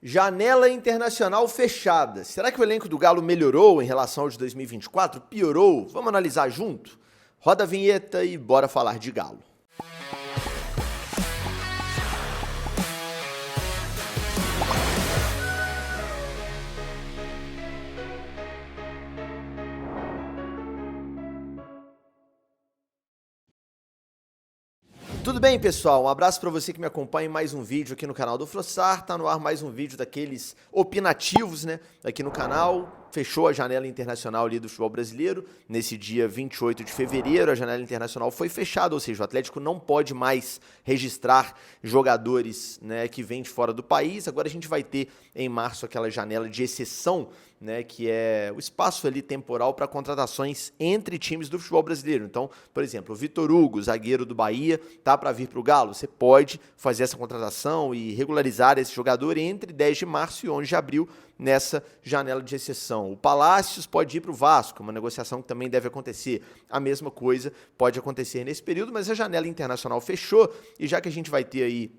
Janela internacional fechada. Será que o elenco do Galo melhorou em relação ao de 2024? Piorou? Vamos analisar junto? Roda a vinheta e bora falar de Galo. Tudo bem, pessoal? Um abraço para você que me acompanha em mais um vídeo aqui no canal do Frossar. Tá no ar mais um vídeo daqueles opinativos, né? Aqui no canal. Fechou a janela internacional ali do futebol brasileiro. Nesse dia 28 de fevereiro, a janela internacional foi fechada, ou seja, o Atlético não pode mais registrar jogadores, né, que vêm de fora do país. Agora a gente vai ter em março aquela janela de exceção, né, que é o espaço ali temporal para contratações entre times do futebol brasileiro. Então, por exemplo, o Vitor Hugo, zagueiro do Bahia, tá para vir para o Galo. Você pode fazer essa contratação e regularizar esse jogador entre 10 de março e 11 de abril, nessa janela de exceção. O Palácios pode ir para o Vasco, uma negociação que também deve acontecer. A mesma coisa pode acontecer nesse período, mas a janela internacional fechou e já que a gente vai ter aí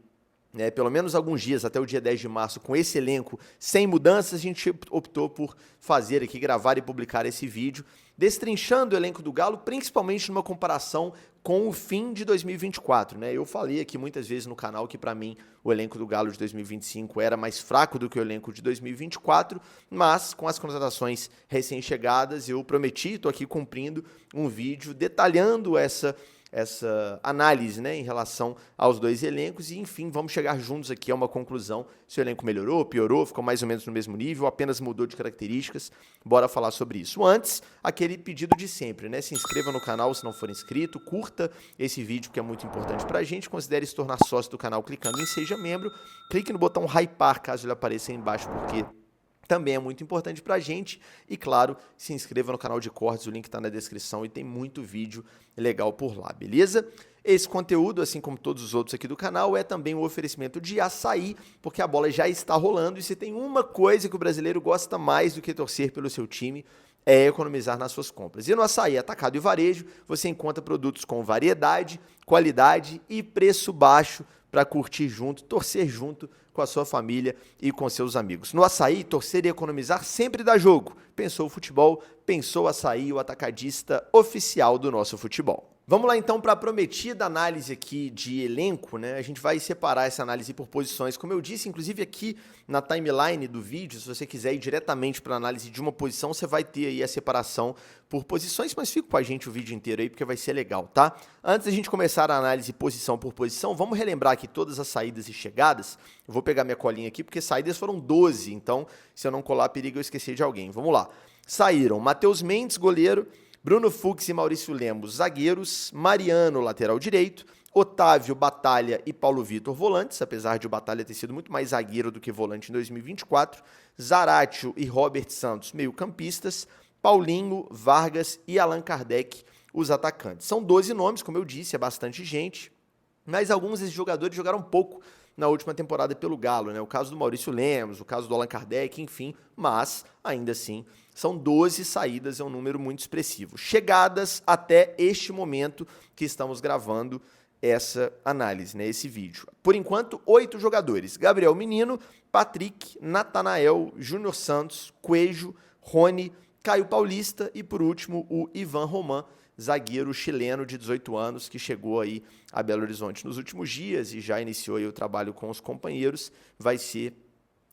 pelo menos alguns dias, até o dia 10 de março, com esse elenco sem mudanças, a gente optou por fazer aqui, gravar e publicar esse vídeo, destrinchando o elenco do Galo, principalmente numa comparação com o fim de 2024, né? Eu falei aqui muitas vezes no canal que para mim o elenco do Galo de 2025 era mais fraco do que o elenco de 2024, mas com as contratações recém-chegadas eu prometi, estou aqui cumprindo um vídeo detalhando essa análise, né, em relação aos dois elencos e, enfim, vamos chegar juntos aqui a uma conclusão se o elenco melhorou, piorou, ficou mais ou menos no mesmo nível, apenas mudou de características. Bora falar sobre isso. Antes, aquele pedido de sempre, né, se inscreva no canal se não for inscrito, curta esse vídeo que é muito importante pra gente, considere se tornar sócio do canal clicando em Seja Membro, clique no botão Hypar caso ele apareça aí embaixo, porque também é muito importante pra gente. E claro, se inscreva no canal de cortes, o link tá na descrição e tem muito vídeo legal por lá, beleza? Esse conteúdo, assim como todos os outros aqui do canal, é também um oferecimento de açaí, porque a bola já está rolando e se tem uma coisa que o brasileiro gosta mais do que torcer pelo seu time, é economizar nas suas compras. E no Açaí Atacado e Varejo, você encontra produtos com variedade, qualidade e preço baixo para curtir junto, torcer junto com a sua família e com seus amigos. No Açaí, torcer e economizar sempre dá jogo. Pensou o futebol, pensou o Açaí, o atacadista oficial do nosso futebol. Vamos lá então para a prometida análise aqui de elenco, né? A gente vai separar essa análise por posições, como eu disse, inclusive aqui na timeline do vídeo, se você quiser ir diretamente para a análise de uma posição, você vai ter aí a separação por posições, mas fica com a gente o vídeo inteiro aí porque vai ser legal, tá? Antes da gente começar a análise posição por posição, vamos relembrar aqui todas as saídas e chegadas. Eu vou pegar minha colinha aqui porque saídas foram 12, então se eu não colar, perigo eu esquecer de alguém. Vamos lá. Saíram Matheus Mendes, goleiro, Bruno Fux e Maurício Lemos, zagueiros, Mariano, lateral direito, Otávio, Batalha e Paulo Vitor, volantes, apesar de o Batalha ter sido muito mais zagueiro do que volante em 2024, Zaratio e Robert Santos, meio-campistas, Paulinho, Vargas e Allan Kardec, os atacantes. São 12 nomes, como eu disse, é bastante gente, mas alguns desses jogadores jogaram pouco na última temporada pelo Galo, né? O caso do Maurício Lemos, o caso do Allan Kardec, enfim, mas ainda assim são 12 saídas, é um número muito expressivo. Chegadas até este momento que estamos gravando essa análise, né? Esse vídeo. Por enquanto, 8 jogadores: Gabriel Menino, Patrick, Natanael, Júnior Santos, Coelho, Rony, Caio Paulista e, por último, o Ivan Roman, zagueiro chileno de 18 anos, que chegou aí a Belo Horizonte nos últimos dias e já iniciou aí o trabalho com os companheiros, vai ser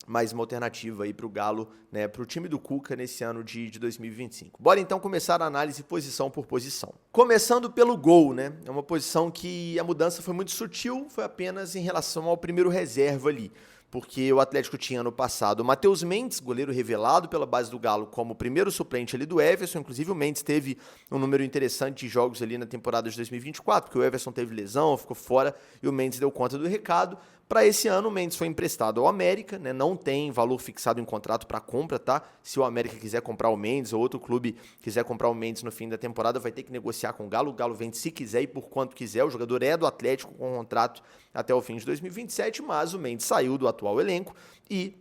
mais uma alternativa aí para o Galo, né, para o time do Cuca nesse ano de 2025. Bora então começar a análise posição por posição. Começando pelo gol, né, é uma posição que a mudança foi muito sutil, foi apenas em relação ao primeiro reserva ali, porque o Atlético tinha no passado o Matheus Mendes, goleiro revelado pela base do Galo como primeiro suplente ali do Everson, inclusive o Mendes teve um número interessante de jogos ali na temporada de 2024, porque o Everson teve lesão, ficou fora e o Mendes deu conta do recado. Para esse ano, o Mendes foi emprestado ao América, né? Não tem valor fixado em contrato para compra, tá? Se o América quiser comprar o Mendes ou outro clube quiser comprar o Mendes no fim da temporada, vai ter que negociar com o Galo vende se quiser e por quanto quiser. O jogador é do Atlético com contrato até o fim de 2027, mas o Mendes saiu do atual elenco e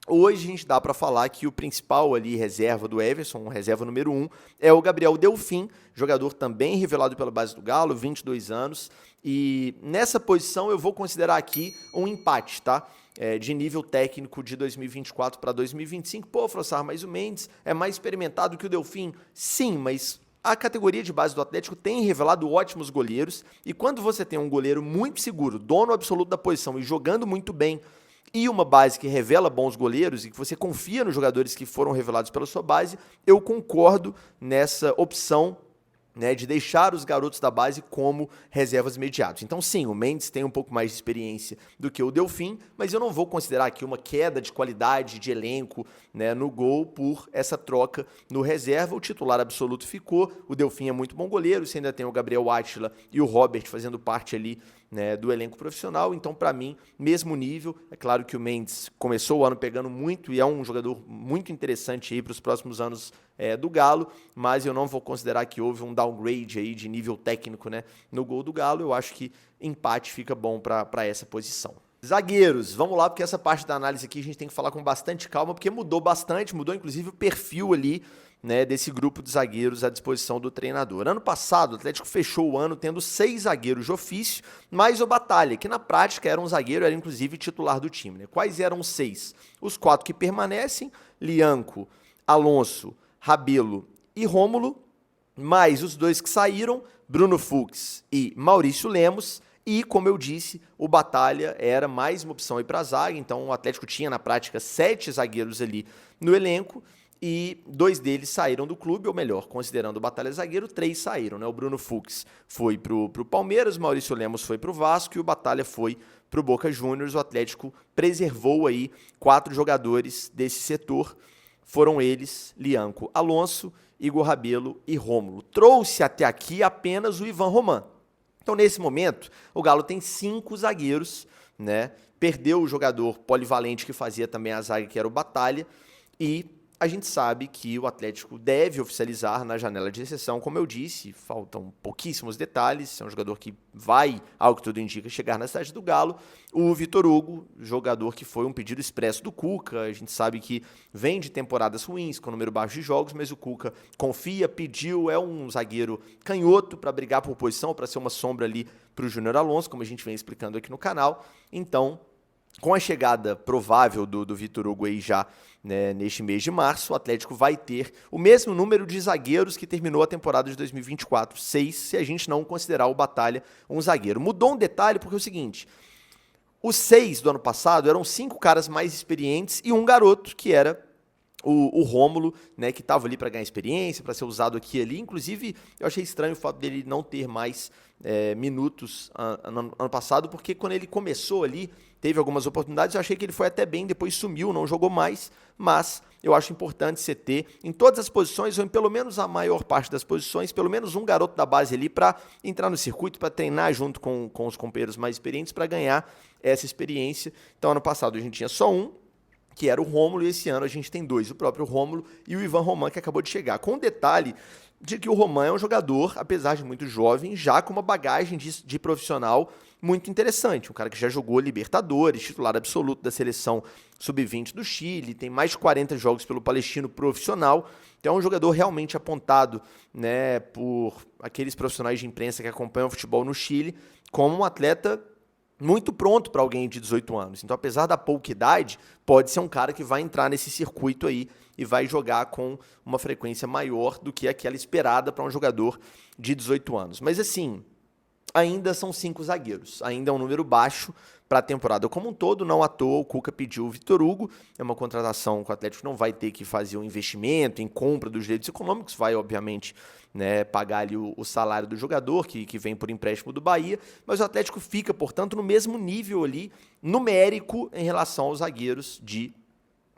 hoje a gente dá para falar que o principal ali reserva do Everson, reserva número 1, é o Gabriel Delfim, jogador também revelado pela base do Galo, 22 anos, e nessa posição eu vou considerar aqui um empate, tá? de nível técnico de 2024 para 2025. Pô, Frossar, mas o Mendes é mais experimentado que o Delfim? Sim, mas a categoria de base do Atlético tem revelado ótimos goleiros, e quando você tem um goleiro muito seguro, dono absoluto da posição e jogando muito bem, e uma base que revela bons goleiros e que você confia nos jogadores que foram revelados pela sua base, eu concordo nessa opção, né, de deixar os garotos da base como reservas imediatas. Então, sim, o Mendes tem um pouco mais de experiência do que o Delfim, mas eu não vou considerar aqui uma queda de qualidade de elenco, né, no gol por essa troca no reserva. O titular absoluto ficou, o Delfim é muito bom goleiro, você ainda tem o Gabriel Átila e o Robert fazendo parte ali, né, do elenco profissional, então para mim, mesmo nível. É claro que o Mendes começou o ano pegando muito e é um jogador muito interessante aí para os próximos anos do Galo, mas eu não vou considerar que houve um downgrade aí de nível técnico, né, no gol do Galo. Eu acho que empate fica bom para essa posição. Zagueiros, vamos lá, porque essa parte da análise aqui a gente tem que falar com bastante calma, porque mudou bastante, mudou inclusive o perfil ali, né, desse grupo de zagueiros à disposição do treinador. Ano passado, o Atlético fechou o ano tendo 6 zagueiros de ofício, mais o Batalha, que na prática era um zagueiro, era inclusive titular do time, né? Quais eram os 6? Os 4 que permanecem: Lianco, Alonso, Rabelo e Rômulo, mais os 2 que saíram, Bruno Fux e Maurício Lemos. E, como eu disse, o Batalha era mais uma opção aí para a zaga, então o Atlético tinha na prática 7 zagueiros ali no elenco, e 2 deles saíram do clube, ou melhor, considerando o Batalha zagueiro, 3 saíram, né? O Bruno Fux foi pro Palmeiras, o Maurício Lemos foi pro Vasco e o Batalha foi pro Boca Juniors. O Atlético preservou aí 4 jogadores desse setor, foram eles, Lianco, Alonso, Igor Rabelo e Rômulo. Trouxe até aqui apenas o Ivan Roman. Então, nesse momento, o Galo tem 5 zagueiros, né? Perdeu o jogador polivalente que fazia também a zaga, que era o Batalha, e a gente sabe que o Atlético deve oficializar na janela de exceção, como eu disse, faltam pouquíssimos detalhes, é um jogador que vai, ao que tudo indica, chegar na cidade do Galo. O Vitor Hugo, jogador que foi um pedido expresso do Cuca, a gente sabe que vem de temporadas ruins, com número baixo de jogos, mas o Cuca confia, pediu, é um zagueiro canhoto para brigar por posição, para ser uma sombra ali para o Júnior Alonso, como a gente vem explicando aqui no canal. Então, com a chegada provável do Vitor Hugo aí já, né, neste mês de março, o Atlético vai ter o mesmo número de zagueiros que terminou a temporada de 2024, 6, se a gente não considerar o Batalha um zagueiro. Mudou um detalhe, porque é o seguinte: os 6 do ano passado eram 5 caras mais experientes e um garoto, que era o Rômulo, né, que estava ali para ganhar experiência, para ser usado aqui e ali. Inclusive, eu achei estranho o fato dele não ter mais minutos ano passado, porque quando ele começou ali, teve algumas oportunidades, eu achei que ele foi até bem, depois sumiu, não jogou mais, mas eu acho importante você ter em todas as posições, ou em pelo menos a maior parte das posições, pelo menos um garoto da base ali para entrar no circuito, para treinar junto com os companheiros mais experientes, para ganhar essa experiência. Então, ano passado a gente tinha só um, que era o Rômulo, e esse ano a gente tem 2, o próprio Rômulo e o Ivan Roman, que acabou de chegar. Com o detalhe de que o Roman é um jogador, apesar de muito jovem, já com uma bagagem de profissional muito interessante. Um cara que já jogou Libertadores, titular absoluto da seleção sub-20 do Chile, tem mais de 40 jogos pelo Palestino profissional. Então é um jogador realmente apontado, né, por aqueles profissionais de imprensa que acompanham o futebol no Chile como um atleta muito pronto para alguém de 18 anos. Então, apesar da pouca idade, pode ser um cara que vai entrar nesse circuito aí e vai jogar com uma frequência maior do que aquela esperada para um jogador de 18 anos. Mas assim, ainda são 5 zagueiros, ainda é um número baixo para a temporada como um todo. Não à toa o Cuca pediu o Vitor Hugo, é uma contratação que o Atlético não vai ter que fazer um investimento em compra dos direitos econômicos, vai obviamente, né, pagar ali o salário do jogador, que vem por empréstimo do Bahia, mas o Atlético fica, portanto, no mesmo nível ali, numérico, em relação aos zagueiros de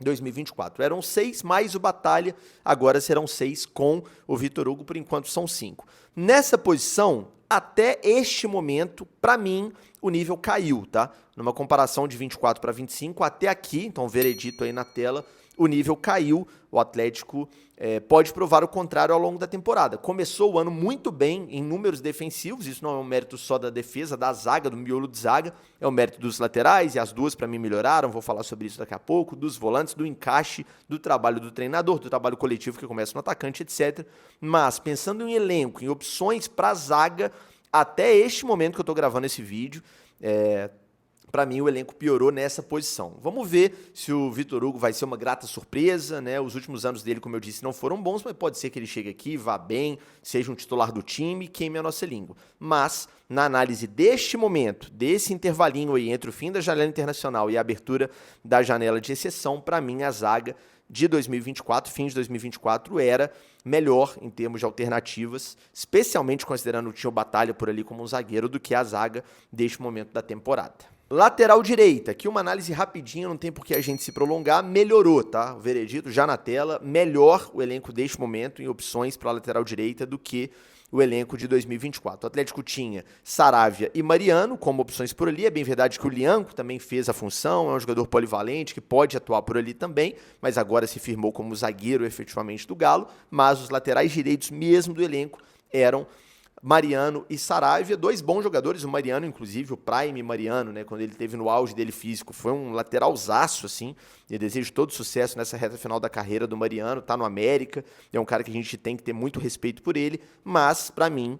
2024. Eram 6 mais o Batalha, agora serão 6 com o Vitor Hugo, por enquanto são 5. Nessa posição, até este momento, para mim, o nível caiu, tá? Numa comparação de 24 para 25, até aqui, então veredito aí na tela, o nível caiu. O Atlético pode provar o contrário ao longo da temporada. Começou o ano muito bem em números defensivos, isso não é um mérito só da defesa, da zaga, do miolo de zaga, é um mérito dos laterais, e as duas para mim melhoraram, vou falar sobre isso daqui a pouco, dos volantes, do encaixe, do trabalho do treinador, do trabalho coletivo que começa no atacante, etc. Mas, pensando em elenco, em opções para zaga, até este momento que eu estou gravando esse vídeo, para mim o elenco piorou nessa posição. Vamos ver se o Vitor Hugo vai ser uma grata surpresa, né? Os últimos anos dele, como eu disse, não foram bons, mas pode ser que ele chegue aqui, vá bem, seja um titular do time, queime a nossa língua. Mas, na análise deste momento, desse intervalinho aí entre o fim da janela internacional e a abertura da janela de exceção, para mim a zaga de 2024, fim de 2024, era melhor em termos de alternativas, especialmente considerando que tinha o Batalha por ali como um zagueiro, do que a zaga deste momento da temporada. Lateral direita, aqui uma análise rapidinha, não tem por que a gente se prolongar, melhorou, tá? O veredito já na tela, melhor o elenco deste momento em opções para a lateral direita do que o elenco de 2024. O Atlético tinha Saravia e Mariano como opções por ali, é bem verdade que o Lianco também fez a função, é um jogador polivalente que pode atuar por ali também, mas agora se firmou como zagueiro efetivamente do Galo, mas os laterais direitos mesmo do elenco eram Mariano e Saravia, dois bons jogadores, o Mariano, inclusive, o Prime Mariano, né, quando ele teve no auge dele físico, foi um lateralzaço, assim, e eu desejo todo sucesso nessa reta final da carreira do Mariano, tá no América, é um cara que a gente tem que ter muito respeito por ele, mas, pra mim,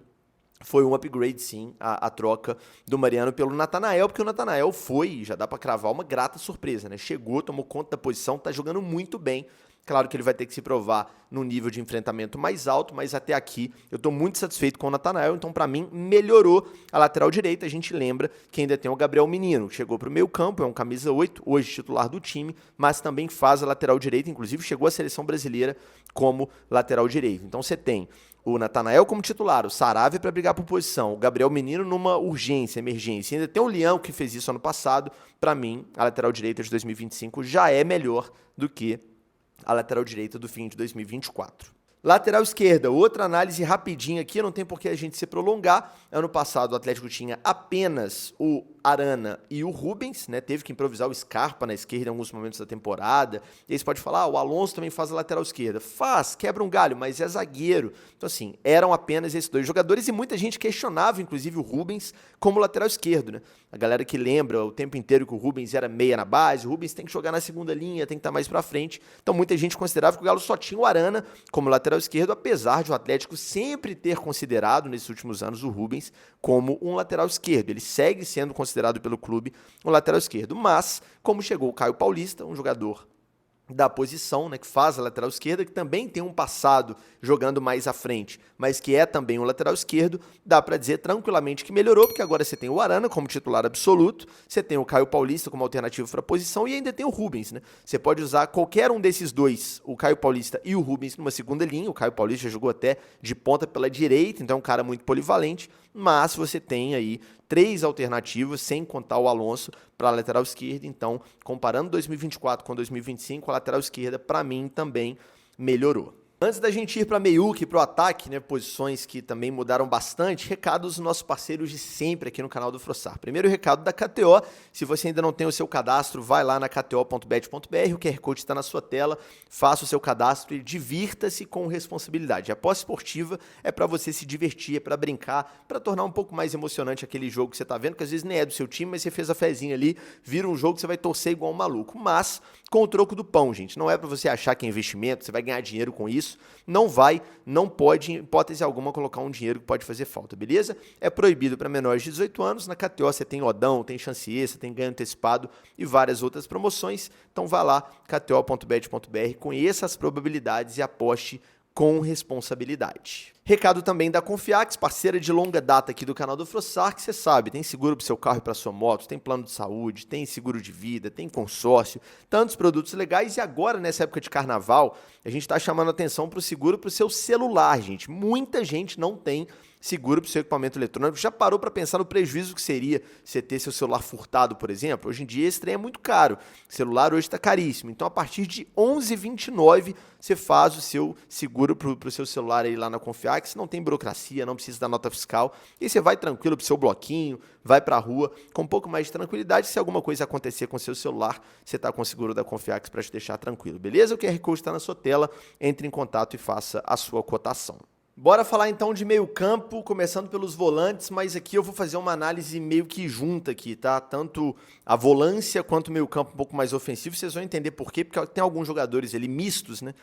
foi um upgrade, sim, a troca do Mariano pelo Natanael, porque o Natanael foi, já dá pra cravar, uma grata surpresa, né, chegou, tomou conta da posição, tá jogando muito bem. Claro que ele vai ter que se provar num nível de enfrentamento mais alto, mas até aqui eu estou muito satisfeito com o Natanael, então para mim melhorou a lateral direita. A gente lembra que ainda tem o Gabriel Menino, chegou para o meio campo, é um camisa 8, hoje titular do time, mas também faz a lateral direita, inclusive chegou à seleção brasileira como lateral direito. Então você tem o Natanael como titular, o Saravia para brigar por posição, o Gabriel Menino numa urgência, emergência. Ainda tem o Leão que fez isso ano passado. Para mim, a lateral direita de 2025 já é melhor do que a lateral direita do fim de 2024. Lateral esquerda, outra análise rapidinha aqui, não tem por que a gente se prolongar. Ano passado o Atlético tinha apenas o Arana e o Rubens, né? Teve que improvisar o Scarpa na esquerda em alguns momentos da temporada. E aí você pode falar, o Alonso também faz a lateral esquerda. Faz, quebra um galho, mas é zagueiro. Então assim, eram apenas esses dois jogadores e muita gente questionava, inclusive o Rubens, como lateral esquerdo, né? A galera que lembra o tempo inteiro que o Rubens era meia na base, o Rubens tem que jogar na segunda linha, tem que estar mais pra frente. Então muita gente considerava que o Galo só tinha o Arana como lateral esquerdo, apesar de o Atlético sempre ter considerado nesses últimos anos o Rubens como um lateral esquerdo. Ele segue sendo considerado pelo clube um lateral esquerdo, mas como chegou o Caio Paulista, um jogador da posição, né, que faz a lateral esquerda, que também tem um passado jogando mais à frente, mas que é também um lateral esquerdo, dá para dizer tranquilamente que melhorou, porque agora você tem o Arana como titular absoluto, você tem o Caio Paulista como alternativa para a posição e ainda tem o Rubens, né? Você pode usar qualquer um desses dois, o Caio Paulista e o Rubens, numa segunda linha. O Caio Paulista jogou até de ponta pela direita, então é um cara muito polivalente, mas você tem aí três alternativas, sem contar o Alonso, para a lateral esquerda. Então, comparando 2024 com 2025, a lateral esquerda, para mim, também melhorou. Antes da gente ir para meiuca e para o ataque, né, posições que também mudaram bastante, recados dos nossos parceiros de sempre aqui no canal do Frossar. Primeiro, o recado da KTO. Se você ainda não tem o seu cadastro, vai lá na kto.bet.br, o QR Code está na sua tela, faça o seu cadastro e divirta-se com responsabilidade. A aposta esportiva é para você se divertir, é para brincar, para tornar um pouco mais emocionante aquele jogo que você está vendo, que às vezes nem é do seu time, mas você fez a fezinha ali, vira um jogo que você vai torcer igual um maluco. Mas com o troco do pão, gente. Não é para você achar que é investimento, você vai ganhar dinheiro com isso. Não vai, não pode, em hipótese alguma, colocar um dinheiro que pode fazer falta, beleza? É proibido para menores de 18 anos. Na KTO você tem odão, tem chance extra, tem ganho antecipado e várias outras promoções. Então vá lá, kto.bet.br, conheça as probabilidades e aposte com responsabilidade. Recado também da Confiax, parceira de longa data aqui do canal do Frossar, que você sabe, tem seguro para o seu carro e para sua moto, tem plano de saúde, tem seguro de vida, tem consórcio, tantos produtos legais. E agora, nessa época de carnaval, a gente está chamando atenção para o seguro para o seu celular, gente. Muita gente não tem seguro para o seu equipamento eletrônico. Já parou para pensar no prejuízo que seria você ter seu celular furtado, por exemplo? Hoje em dia esse trem é muito caro. O celular hoje está caríssimo. Então, a partir de R$ 11,29, você faz o seu seguro para o seu celular aí lá na Confiax. Não tem burocracia, não precisa da nota fiscal. E você vai tranquilo para o seu bloquinho, vai para a rua com um pouco mais de tranquilidade. Se alguma coisa acontecer com o seu celular, você está com o seguro da Confiax para te deixar tranquilo, beleza? O QR Code está na sua tela. Entre em contato e faça a sua cotação. Bora falar então de meio campo, começando pelos volantes, mas aqui eu vou fazer uma análise meio que junta aqui, tá? Tanto a volância quanto o meio campo um pouco mais ofensivo, vocês vão entender por quê, porque tem alguns jogadores ali mistos, né?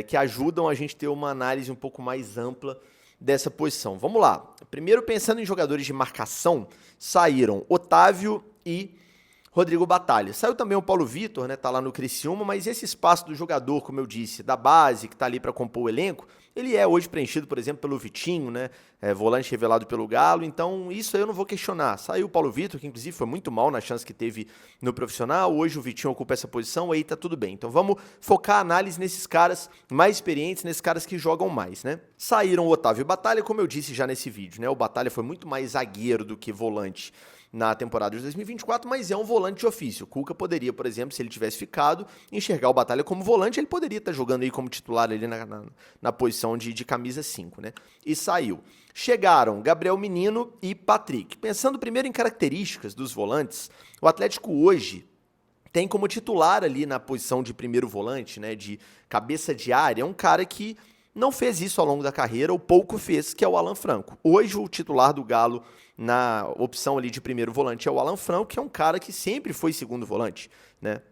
Que ajudam a gente ter uma análise um pouco mais ampla dessa posição. Vamos lá. Primeiro, pensando em jogadores de marcação, saíram Otávio e Rodrigo Batalha. Saiu também o Paulo Vitor, né, tá lá no Criciúma, mas esse espaço do jogador, como eu disse, da base, que tá ali para compor o elenco, ele é hoje preenchido, por exemplo, pelo Vitinho, né, volante revelado pelo Galo, então isso aí eu não vou questionar. Saiu o Paulo Vitor, que inclusive foi muito mal na chance que teve no profissional, hoje o Vitinho ocupa essa posição, aí tá tudo bem. Então vamos focar a análise nesses caras mais experientes, nesses caras que jogam mais, né. Saíram o Otávio Batalha, como eu disse já nesse vídeo, né, o Batalha foi muito mais zagueiro do que volante na temporada de 2024, mas é um volante de ofício. O Cuca poderia, por exemplo, se ele tivesse ficado, enxergar o Batalha como volante, ele poderia estar jogando aí como titular ali na posição de camisa 5, né? E saiu. Chegaram Gabriel Menino e Patrick. Pensando primeiro em características dos volantes, o Atlético hoje tem como titular ali na posição de primeiro volante, né, de cabeça de área, um cara que não fez isso ao longo da carreira, ou pouco fez, que é o Alan Franco. Hoje o titular do Galo na opção ali de primeiro volante é o Alan Franco, que é um cara que sempre foi segundo volante, né?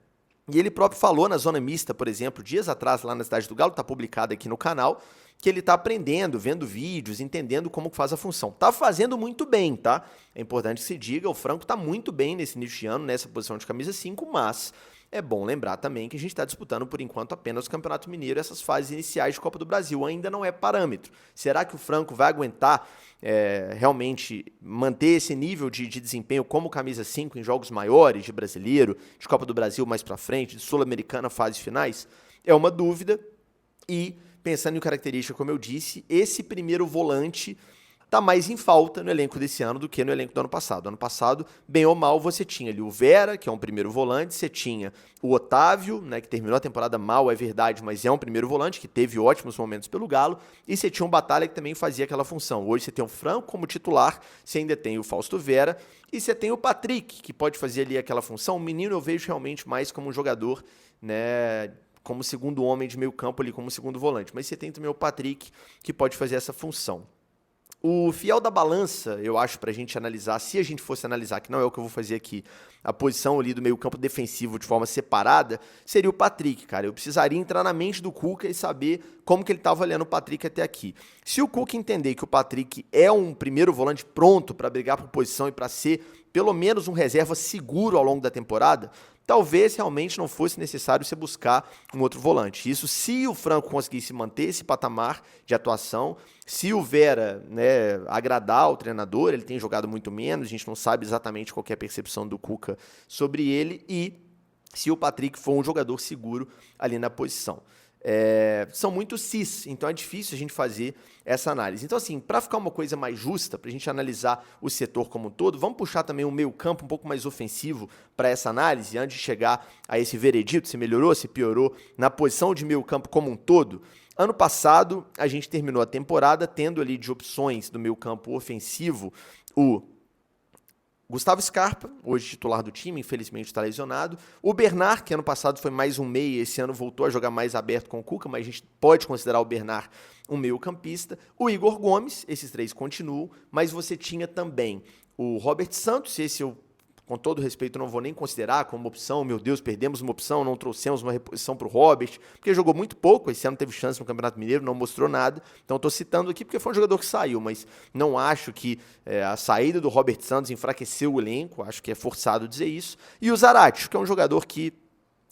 E ele próprio falou na zona mista, por exemplo, dias atrás lá na Cidade do Galo, tá publicado aqui no canal, que ele tá aprendendo, vendo vídeos, entendendo como faz a função. Tá fazendo muito bem, tá? É importante que se diga, o Franco tá muito bem nesse início de ano, nessa posição de camisa 5, mas é bom lembrar também que a gente está disputando, por enquanto, apenas o Campeonato Mineiro, essas fases iniciais de Copa do Brasil. Ainda não é parâmetro. Será que o Franco vai aguentar realmente manter esse nível de desempenho como camisa 5 em jogos maiores, de Brasileiro, de Copa do Brasil mais para frente, de Sul-Americana, fases finais? É uma dúvida. E, pensando em característica, como eu disse, esse primeiro volante tá mais em falta no elenco desse ano do que no elenco do ano passado. Ano passado, bem ou mal, você tinha ali o Vera, que é um primeiro volante, você tinha o Otávio, né, que terminou a temporada mal, é verdade, mas é um primeiro volante, que teve ótimos momentos pelo Galo, e você tinha um Batalha que também fazia aquela função. Hoje você tem o Franco como titular, você ainda tem o Fausto Vera, e você tem o Patrick, que pode fazer ali aquela função. O menino eu vejo realmente mais como um jogador, né, como segundo homem de meio campo ali, como segundo volante, mas você tem também o Patrick, que pode fazer essa função. O fiel da balança, eu acho, pra gente analisar, se a gente fosse analisar, que não é o que eu vou fazer aqui, a posição ali do meio campo defensivo de forma separada, seria o Patrick, cara. Eu precisaria entrar na mente do Cuca e saber como que ele estava olhando o Patrick até aqui. Se o Cuca entender que o Patrick é um primeiro volante pronto para brigar por posição e para ser pelo menos um reserva seguro ao longo da temporada, talvez realmente não fosse necessário você buscar um outro volante. Isso se o Franco conseguisse manter esse patamar de atuação, se o Vera, né, agradar o treinador, ele tem jogado muito menos, a gente não sabe exatamente qual que é a percepção do Cuca sobre ele, e se o Patrick for um jogador seguro ali na posição. São muito cis, então é difícil a gente fazer essa análise. Então, assim, para ficar uma coisa mais justa, para a gente analisar o setor como um todo, vamos puxar também um meio campo um pouco mais ofensivo para essa análise, antes de chegar a esse veredito, se melhorou, se piorou, na posição de meio campo como um todo. Ano passado, a gente terminou a temporada tendo ali de opções do meio campo ofensivo o Gustavo Scarpa, hoje titular do time, infelizmente está lesionado. O Bernard, que ano passado foi mais um meia, esse ano voltou a jogar mais aberto com o Cuca, mas a gente pode considerar o Bernard um meio-campista. O Igor Gomes, esses três continuam, mas você tinha também o Robert Santos, esse eu, com todo respeito, não vou nem considerar como opção. Meu Deus, perdemos uma opção, não trouxemos uma reposição para o Robert, porque jogou muito pouco, esse ano teve chance no Campeonato Mineiro, não mostrou nada. Então estou citando aqui porque foi um jogador que saiu, mas não acho que a saída do Robert Santos enfraqueceu o elenco, acho que é forçado dizer isso. E o Zarate, que é um jogador que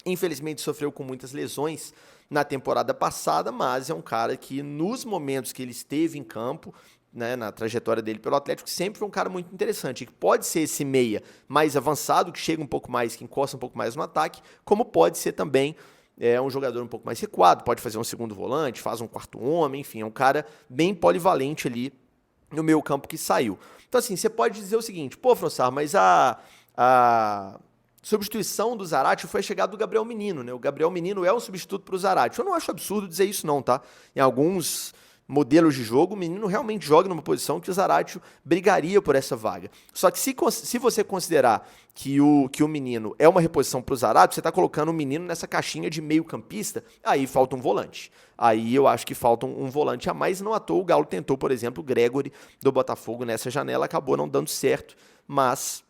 infelizmente sofreu com muitas lesões na temporada passada, mas é um cara que nos momentos que ele esteve em campo, né, na trajetória dele pelo Atlético, sempre foi um cara muito interessante, que pode ser esse meia mais avançado, que chega um pouco mais, que encosta um pouco mais no ataque, como pode ser também um jogador um pouco mais recuado, pode fazer um segundo volante, faz um quarto homem, enfim, é um cara bem polivalente ali no meio campo que saiu. Então assim, você pode dizer o seguinte, pô, Frossar, mas a substituição do Zarate foi a chegada do Gabriel Menino, né? O Gabriel Menino é um substituto para o Zarate. Eu não acho absurdo dizer isso não, tá? Em alguns modelos de jogo, o Menino realmente joga numa posição que o Zaratio brigaria por essa vaga. Só que se você considerar que o Menino é uma reposição para o Zaratio, você está colocando o Menino nessa caixinha de meio campista, aí falta um volante. Aí eu acho que falta um volante a mais, não à toa o Galo tentou, por exemplo, o Gregory do Botafogo nessa janela, acabou não dando certo, mas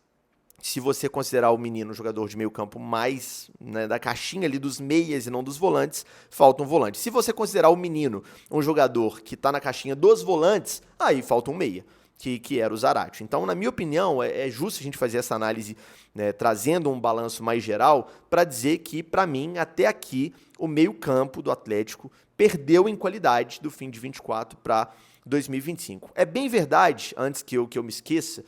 se você considerar o Menino um jogador de meio campo mais, né, da caixinha ali dos meias e não dos volantes, falta um volante. Se você considerar o Menino um jogador que está na caixinha dos volantes, aí falta um meia. que era o Zaratio. Então, na minha opinião, é justo a gente fazer essa análise, né, trazendo um balanço mais geral, para dizer que, para mim, até aqui, o meio-campo do Atlético perdeu em qualidade do fim de 24 para 2025. É bem verdade, antes que eu me esqueça,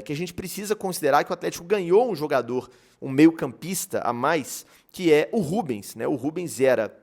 que a gente precisa considerar que o Atlético ganhou um jogador, um meio-campista a mais, que é o Rubens, né? O Rubens era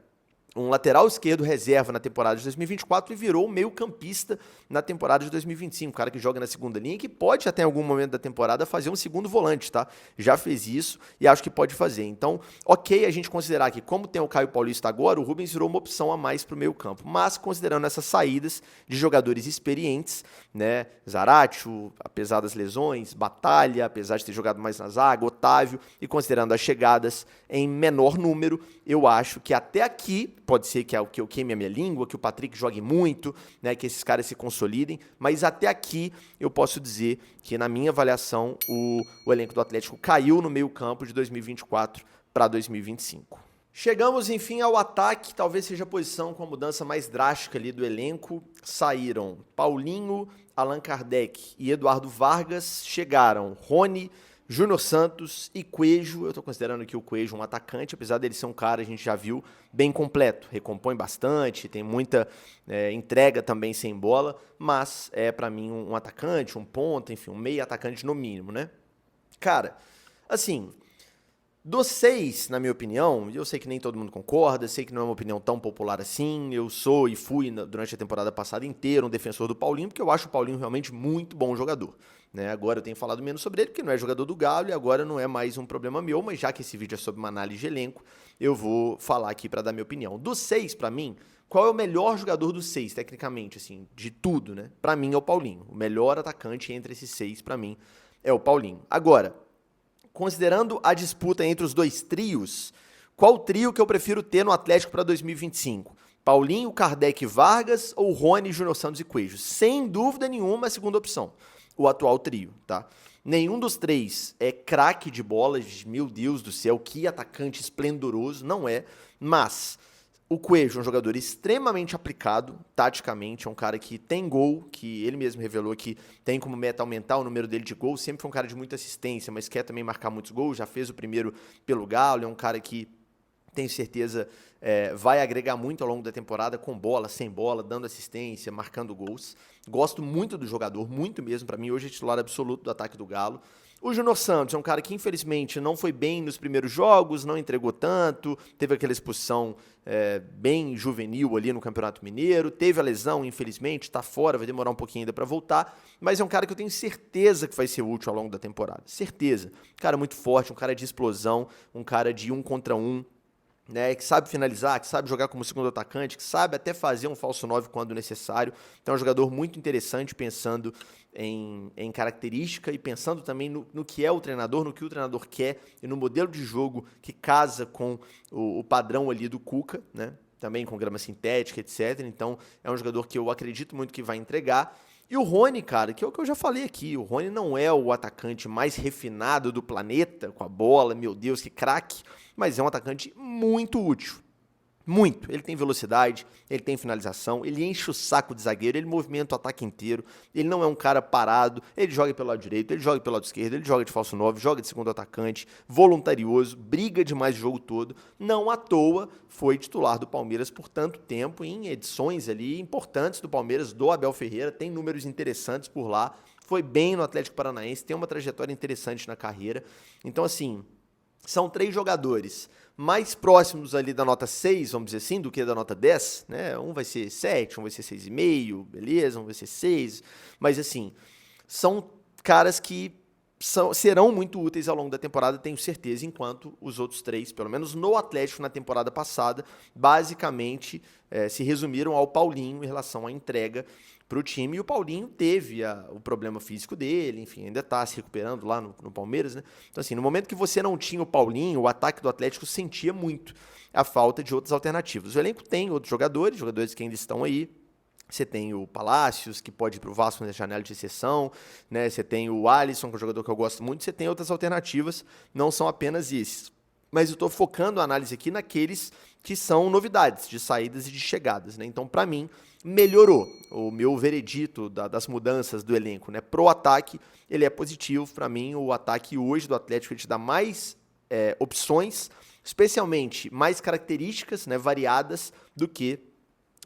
um lateral esquerdo reserva na temporada de 2024 e virou um meio-campista na temporada de 2025. Um cara que joga na segunda linha e que pode até em algum momento da temporada fazer um segundo volante, tá? Já fez isso e acho que pode fazer. Então, ok a gente considerar que, como tem o Caio Paulista agora, o Rubens virou uma opção a mais para o meio-campo. Mas, considerando essas saídas de jogadores experientes, né? Zaratio, apesar das lesões, Batalha, apesar de ter jogado mais na zaga, Otávio, e considerando as chegadas em menor número, eu acho que até aqui, pode ser que eu queime a minha língua, que o Patrick jogue muito, né, que esses caras se consolidem, mas até aqui eu posso dizer que, na minha avaliação, o elenco do Atlético caiu no meio-campo de 2024 para 2025. Chegamos, enfim, ao ataque, talvez seja a posição com a mudança mais drástica ali do elenco. Saíram Paulinho, Allan Kardec e Eduardo Vargas, chegaram Rony, Júnior Santos e Coelho. Eu estou considerando aqui o Coelho um atacante, apesar dele ser um cara, a gente já viu, bem completo. Recompõe bastante, tem muita entrega também sem bola, mas é para mim um atacante, um ponta, enfim, um meio atacante no mínimo, né? Cara, assim, dos 6, na minha opinião, e eu sei que nem todo mundo concorda, sei que não é uma opinião tão popular assim, eu sou e fui durante a temporada passada inteira um defensor do Paulinho, porque eu acho o Paulinho realmente muito bom jogador. Né? Agora eu tenho falado menos sobre ele, porque não é jogador do Galo e agora não é mais um problema meu, mas já que esse vídeo é sobre uma análise de elenco, eu vou falar aqui para dar minha opinião. Dos 6, para mim, qual é o melhor jogador dos 6, tecnicamente, assim, de tudo, né? Para mim é o Paulinho. O melhor atacante entre esses 6, para mim, é o Paulinho. Agora, considerando a disputa entre os dois trios, qual trio que eu prefiro ter no Atlético para 2025? Paulinho, Kardec e Vargas ou Rony, Júnior Santos e Coelho? Sem dúvida nenhuma, a segunda opção. O atual trio, tá? Nenhum dos três é craque de bolas, meu Deus do céu, que atacante esplendoroso, não é, mas o Coelho é um jogador extremamente aplicado, taticamente, é um cara que tem gol, que ele mesmo revelou que tem como meta aumentar o número dele de gols, sempre foi um cara de muita assistência, mas quer também marcar muitos gols, já fez o primeiro pelo Galo, é um cara que tenho certeza vai agregar muito ao longo da temporada, com bola, sem bola, dando assistência, marcando gols. Gosto muito do jogador, muito mesmo, para mim hoje é titular absoluto do ataque do Galo. O Júnior Santos é um cara que, infelizmente, não foi bem nos primeiros jogos, não entregou tanto, teve aquela expulsão bem juvenil ali no Campeonato Mineiro, teve a lesão, infelizmente, está fora, vai demorar um pouquinho ainda para voltar, mas é um cara que eu tenho certeza que vai ser útil ao longo da temporada, certeza. Um cara muito forte, um cara de explosão, um cara de 1 contra 1, né, que sabe finalizar, que sabe jogar como segundo atacante, que sabe até fazer um falso 9 quando necessário. Então é um jogador muito interessante, pensando em característica e pensando também no que é o treinador, no que o treinador quer e no modelo de jogo que casa com o padrão ali do Cuca, né, também com grama sintética, etc. Então é um jogador que eu acredito muito que vai entregar. E o Rony, cara, que é o que eu já falei aqui, o Rony não é o atacante mais refinado do planeta, com a bola, meu Deus, que craque, mas é um atacante muito útil. Muito. Ele tem velocidade, ele tem finalização, ele enche o saco de zagueiro, ele movimenta o ataque inteiro, ele não é um cara parado, ele joga pelo lado direito, ele joga pelo lado esquerdo, ele joga de falso 9, joga de segundo atacante, voluntarioso, briga demais o jogo todo. Não à toa foi titular do Palmeiras por tanto tempo, em edições ali importantes do Palmeiras, do Abel Ferreira, tem números interessantes por lá, foi bem no Atlético Paranaense, tem uma trajetória interessante na carreira. Então, assim, são 3 jogadores mais próximos ali da nota 6, vamos dizer assim, do que da nota 10, né? Um vai ser 7, um vai ser 6,5, beleza, um vai ser 6, mas assim, são caras que serão muito úteis ao longo da temporada, tenho certeza, enquanto os outros 3, pelo menos no Atlético na temporada passada, basicamente se resumiram ao Paulinho em relação à entrega para o time, e o Paulinho teve o problema físico dele, enfim, ainda está se recuperando lá no Palmeiras, né? Então, assim, no momento que você não tinha o Paulinho, o ataque do Atlético sentia muito a falta de outras alternativas. O elenco tem outros jogadores que ainda estão aí. Você tem o Palácios, que pode ir para o Vasco na janela de exceção, né? Você tem o Alisson, que é um jogador que eu gosto muito, você tem outras alternativas, não são apenas esses. mas eu estou focando a análise aqui naqueles que são novidades de saídas e de chegadas, né? Então, para mim, melhorou. O meu veredito das mudanças do elenco, né, pro ataque, ele é positivo. Para mim, o ataque hoje do Atlético ele te dá mais opções, especialmente mais características, né, variadas do que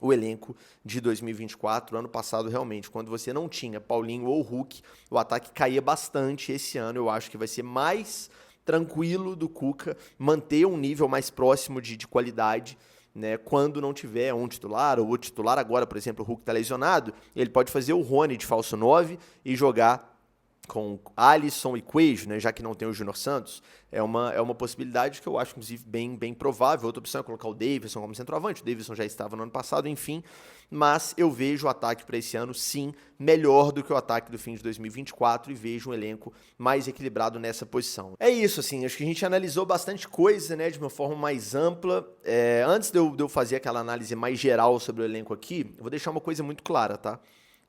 o elenco de 2024. Ano passado, realmente, quando você não tinha Paulinho ou Hulk, o ataque caía bastante. Esse ano eu acho que vai ser mais tranquilo do Cuca manter um nível mais próximo de qualidade, né, quando não tiver um titular, ou o titular agora, por exemplo, o Hulk está lesionado, ele pode fazer o Rony de falso 9 e jogar com Alisson e Coelho, né, já que não tem o Júnior Santos. É uma possibilidade que eu acho, inclusive, bem provável. Outra opção é colocar o Davidson como centroavante. O Davidson já estava no ano passado, enfim. Mas eu vejo o ataque para esse ano, sim, melhor do que o ataque do fim de 2024 e vejo um elenco mais equilibrado nessa posição. É isso, assim, acho que a gente analisou bastante coisa, né, de uma forma mais ampla. Antes de eu fazer aquela análise mais geral sobre o elenco aqui, eu vou deixar uma coisa muito clara, tá?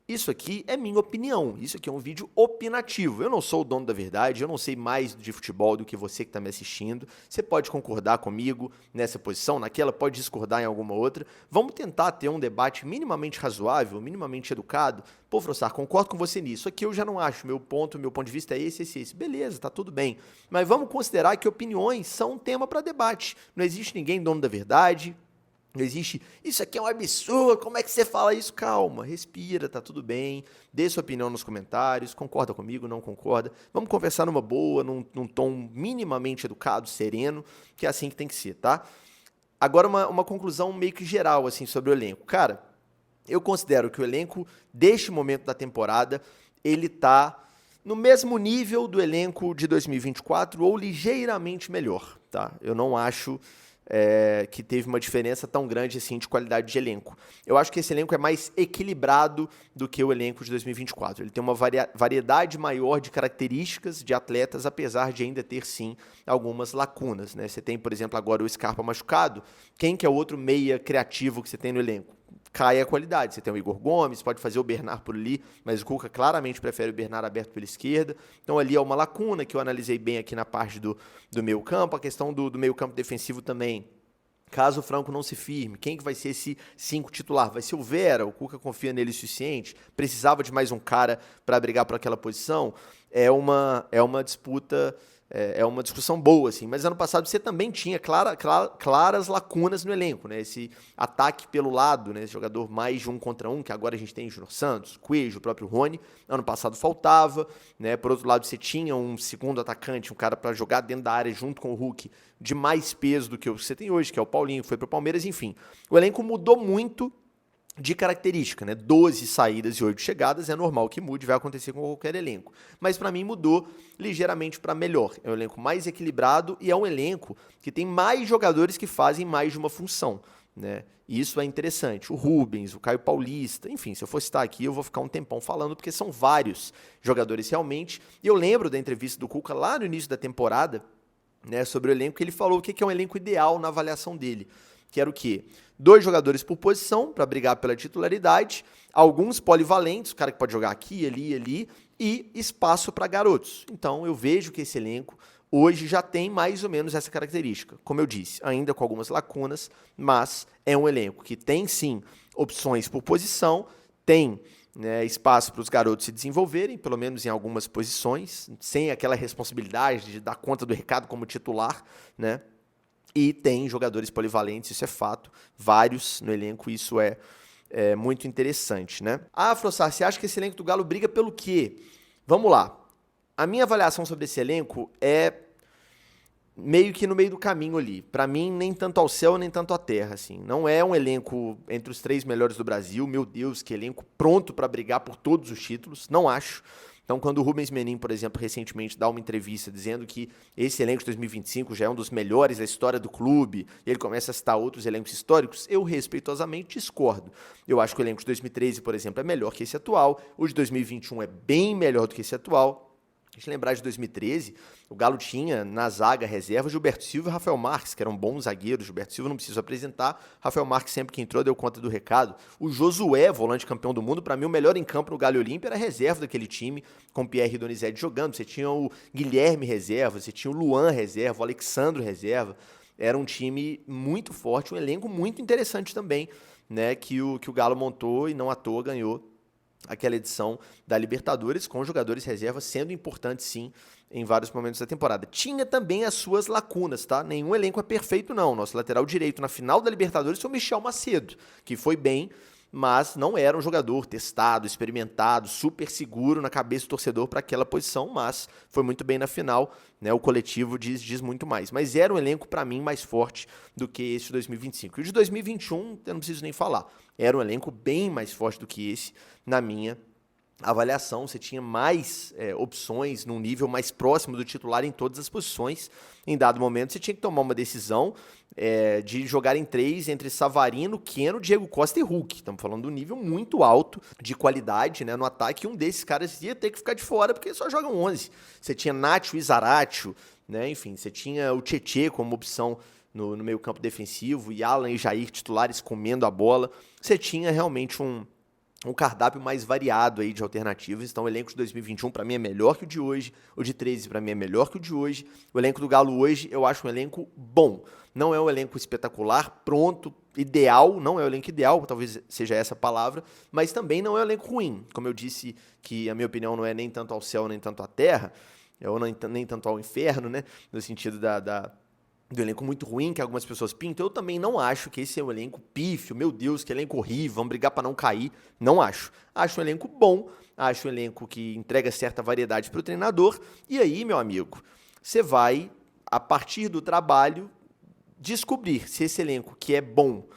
Isso aqui é minha opinião, isso aqui é um vídeo opinativo. Eu não sou o dono da verdade, eu não sei mais de futebol do que você que está me assistindo. Você pode concordar comigo nessa posição, naquela, pode discordar em alguma outra. Vamos tentar ter um debate minimamente razoável, minimamente educado. Pô, Frossar, concordo com você nisso. Aqui eu já não acho, meu ponto de vista é esse. Beleza, tá tudo bem. Mas vamos considerar que opiniões são um tema para debate. Não existe ninguém dono da verdade. Não existe, isso aqui é um absurdo, como é que você fala isso? Calma, respira, tá tudo bem, dê sua opinião nos comentários, concorda comigo, não concorda, vamos conversar numa boa, num tom minimamente educado, sereno, que é assim que tem que ser, tá? Agora uma conclusão meio que geral, assim, sobre o elenco. Cara, eu considero que o elenco, deste momento da temporada, ele tá no mesmo nível do elenco de 2024 ou ligeiramente melhor, tá? Eu não acho que teve uma diferença tão grande assim de qualidade de elenco. Eu acho que esse elenco é mais equilibrado do que o elenco de 2024. Ele tem uma variedade maior de características de atletas, apesar de ainda ter, sim, algumas lacunas, né? Você tem, por exemplo, agora o Scarpa machucado. Quem que é o outro meia criativo que você tem no elenco? Cai a qualidade. Você tem o Igor Gomes, pode fazer o Bernard por ali, mas o Cuca claramente prefere o Bernard aberto pela esquerda. Então ali é uma lacuna que eu analisei bem aqui na parte do meio campo. A questão do meio campo defensivo também. Caso o Franco não se firme, quem que vai ser esse 5 titular? Vai ser o Vera? O Cuca confia nele o suficiente? Precisava de mais um cara para brigar por aquela posição? É uma disputa... É uma discussão boa, assim. Mas ano passado você também tinha claras lacunas no elenco, né? Esse ataque pelo lado, né? Esse jogador mais de 1 contra 1, que agora a gente tem o Júnior Santos, Coelho, o próprio Rony. Ano passado faltava, né? Por outro lado, você tinha um segundo atacante, um cara para jogar dentro da área junto com o Hulk, de mais peso do que o que você tem hoje, que é o Paulinho, que foi pro Palmeiras, enfim. O elenco mudou muito de característica, né? 12 saídas e 8 chegadas, é normal que mude, vai acontecer com qualquer elenco. Mas para mim mudou ligeiramente para melhor. É um elenco mais equilibrado e é um elenco que tem mais jogadores que fazem mais de uma função, né? E isso é interessante. O Rubens, o Caio Paulista, enfim, se eu for citar aqui eu vou ficar um tempão falando, porque são vários jogadores realmente. E eu lembro da entrevista do Cuca lá no início da temporada, né, sobre o elenco, que ele falou o que é um elenco ideal na avaliação dele. Que era o quê? 2 jogadores por posição, para brigar pela titularidade, alguns polivalentes, o cara que pode jogar aqui, ali, e espaço para garotos. Então, eu vejo que esse elenco hoje já tem mais ou menos essa característica. Como eu disse, ainda com algumas lacunas, mas é um elenco que tem, sim, opções por posição, tem, né, espaço para os garotos se desenvolverem, pelo menos em algumas posições, sem aquela responsabilidade de dar conta do recado como titular, né? E tem jogadores polivalentes, isso é fato, vários no elenco, isso é muito interessante, né? Ah, Frossar, você acha que esse elenco do Galo briga pelo quê? Vamos lá. A minha avaliação sobre esse elenco é meio que no meio do caminho ali. Para mim, nem tanto ao céu, nem tanto à terra, assim. Não é um elenco entre os 3 melhores do Brasil, meu Deus, que elenco pronto para brigar por todos os títulos, não acho. Então, quando o Rubens Menin, por exemplo, recentemente dá uma entrevista dizendo que esse elenco de 2025 já é um dos melhores da história do clube, e ele começa a citar outros elencos históricos, eu respeitosamente discordo. Eu acho que o elenco de 2013, por exemplo, é melhor que esse atual, o de 2021 é bem melhor do que esse atual, A gente lembrar de 2013, o Galo tinha na zaga reserva Gilberto Silva e Rafael Marques, que eram bons zagueiros. Gilberto Silva não preciso apresentar, Rafael Marques sempre que entrou deu conta do recado. O Josué, volante campeão do mundo, para mim o melhor em campo no Galo Olímpia era a reserva daquele time, com o Pierre Donizete jogando. Você tinha o Guilherme reserva, você tinha o Luan reserva, o Alexandro reserva. Era um time muito forte, um elenco muito interessante também, né, que o Galo montou e não à toa ganhou aquela edição da Libertadores, com jogadores reservas sendo importantes, sim, em vários momentos da temporada. Tinha também as suas lacunas, tá? Nenhum elenco é perfeito, não. Nosso lateral direito na final da Libertadores foi o Michel Macedo, que foi bem, mas não era um jogador testado, experimentado, super seguro na cabeça do torcedor para aquela posição, mas foi muito bem na final, né? O coletivo diz muito mais. Mas era um elenco, para mim, mais forte do que esse de 2025. E o de 2021, eu não preciso nem falar. Era um elenco bem mais forte do que esse, na minha avaliação. Você tinha mais opções num nível mais próximo do titular em todas as posições. Em dado momento, você tinha que tomar uma decisão de jogar em 3 entre Savarino, Keno, Diego Costa e Hulk. Estamos falando de um nível muito alto de qualidade, né, no ataque, e um desses caras ia ter que ficar de fora porque só jogam 11. Você tinha Nacho e Zaratio, né, enfim, você tinha o Tietê como opção no meio campo defensivo, e Alan e Jair titulares comendo a bola. Você tinha realmente um cardápio mais variado aí de alternativas. Então o elenco de 2021 para mim é melhor que o de hoje, o de 13 para mim é melhor que o de hoje. O elenco do Galo hoje eu acho um elenco bom. Não é um elenco espetacular, pronto, ideal, não é o elenco ideal, talvez seja essa a palavra, mas também não é um elenco ruim. Como eu disse que a minha opinião não é nem tanto ao céu, nem tanto à terra, ou nem tanto ao inferno, né, no sentido do elenco muito ruim que algumas pessoas pintam. Eu também não acho que esse é um elenco pífio, meu Deus, que elenco horrível, vamos brigar para não cair. Não acho. Acho um elenco bom, acho um elenco que entrega certa variedade para o treinador. E aí, meu amigo, você vai, a partir do trabalho, descobrir se esse elenco que é bom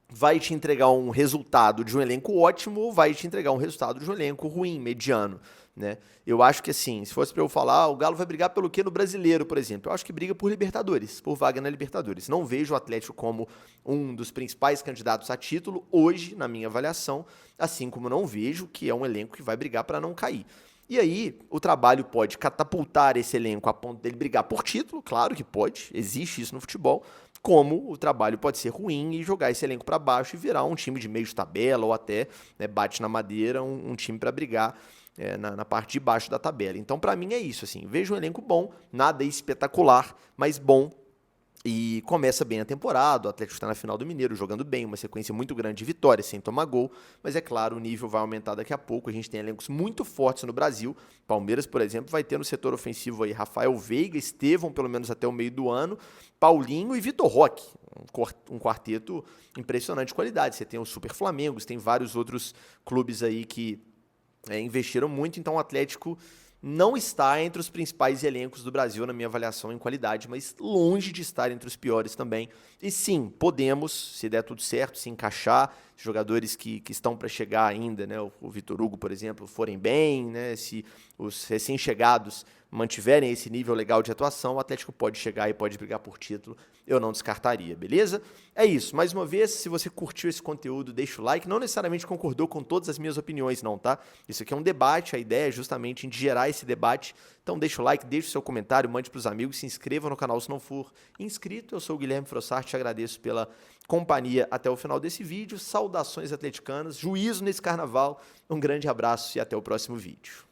vai te entregar um resultado de um elenco ótimo ou vai te entregar um resultado de um elenco ruim, mediano, né? Eu acho que assim, se fosse para eu falar, o Galo vai brigar pelo quê no Brasileiro, por exemplo? Eu acho que briga por Libertadores, por vaga na Libertadores. Não vejo o Atlético como um dos principais candidatos a título hoje, na minha avaliação, assim como não vejo que é um elenco que vai brigar para não cair. E aí, o trabalho pode catapultar esse elenco a ponto dele brigar por título, claro que pode, existe isso no futebol, como o trabalho pode ser ruim e jogar esse elenco para baixo e virar um time de meio de tabela ou até, né, bate na madeira, um time para brigar na parte de baixo da tabela. Então, para mim é isso, assim, vejo um elenco bom, nada espetacular, mas bom. E começa bem a temporada, o Atlético está na final do Mineiro, jogando bem, uma sequência muito grande de vitórias, sem tomar gol, mas é claro, o nível vai aumentar daqui a pouco, a gente tem elencos muito fortes no Brasil, Palmeiras, por exemplo, vai ter no setor ofensivo aí Rafael Veiga, Estevão, pelo menos até o meio do ano, Paulinho e Vitor Roque, um quarteto impressionante de qualidade. Você tem o Super Flamengo, tem vários outros clubes aí que investiram muito, então o Atlético não está entre os principais elencos do Brasil, na minha avaliação, em qualidade, mas longe de estar entre os piores também. E sim, podemos, se der tudo certo, se encaixar, jogadores que estão para chegar ainda, né, o Vitor Hugo, por exemplo, forem bem, né, se os recém-chegados mantiverem esse nível legal de atuação, o Atlético pode chegar e pode brigar por título, eu não descartaria, beleza? É isso, mais uma vez, se você curtiu esse conteúdo, deixa o like, não necessariamente concordou com todas as minhas opiniões não, tá? Isso aqui é um debate, a ideia é justamente em gerar esse debate, então deixa o like, deixa o seu comentário, mande para os amigos, se inscreva no canal se não for inscrito. Eu sou o Guilherme Frossart, te agradeço pela companhia até o final desse vídeo, saudações atleticanas, juízo nesse carnaval, um grande abraço e até o próximo vídeo.